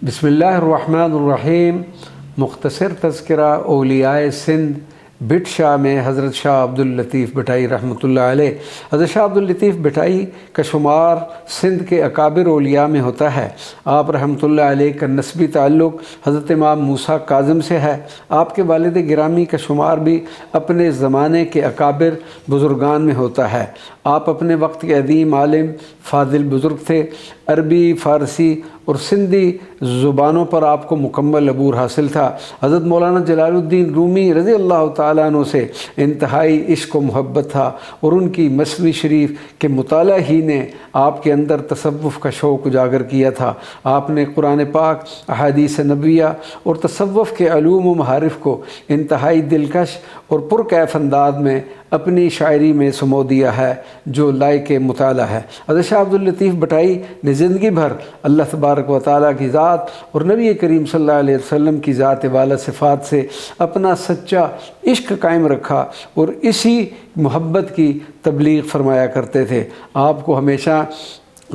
بسم اللہ الرحمن الرحیم۔ مختصر تذکرہ اولیاء سندھ بٹ شاہ میں حضرت شاہ عبداللطیف بھٹائی رحمۃ اللہ علیہ۔ حضرت شاہ عبداللطیف بھٹائی کا شمار سندھ کے اکابر اولیاء میں ہوتا ہے۔ آپ رحمۃ اللہ علیہ کا نسبی تعلق حضرت امام موسیٰ کاظم سے ہے۔ آپ کے والد گرامی کا شمار بھی اپنے زمانے کے اکابر بزرگان میں ہوتا ہے۔ آپ اپنے وقت کے عظیم عالم فاضل بزرگ تھے۔ عربی، فارسی اور سندھی زبانوں پر آپ کو مکمل عبور حاصل تھا۔ حضرت مولانا جلال الدین رومی رضی اللہ تعالیٰ عنہ سے انتہائی عشق و محبت تھا، اور ان کی مثنوی شریف کے مطالعہ ہی نے آپ کے اندر تصوف کا شوق اجاگر کیا تھا۔ آپ نے قرآن پاک، احادیث نبویہ اور تصوف کے علوم و معارف کو انتہائی دلکش اور پرکیف انداز میں اپنی شاعری میں سمو دیا ہے، جو لائق مطالعہ ہے۔ حضرت شاہ عبداللطیف بھٹائی نے زندگی بھر اللہ تبارک و تعالیٰ کی ذات اور نبی کریم صلی اللہ علیہ وسلم کی ذات والا صفات سے اپنا سچا عشق قائم رکھا، اور اسی محبت کی تبلیغ فرمایا کرتے تھے۔ آپ کو ہمیشہ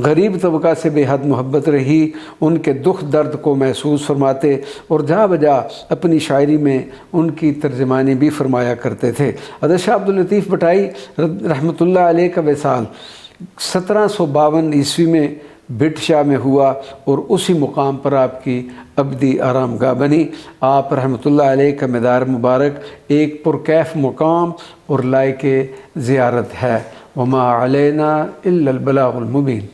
غریب طبقہ سے بے حد محبت رہی، ان کے دکھ درد کو محسوس فرماتے اور جا بجا اپنی شاعری میں ان کی ترجمانی بھی فرمایا کرتے تھے۔ حضرت شاہ عبداللطیف بھٹائی رحمۃ اللہ علیہ کا وصال 1752 عیسوی میں بٹ شاہ میں ہوا، اور اسی مقام پر آپ کی ابدی آرام گاہ بنی۔ آپ رحمۃ اللہ علیہ کا مدار مبارک ایک پرکیف مقام اور لائق زیارت ہے۔ وما علینا الا البلاغ المبین۔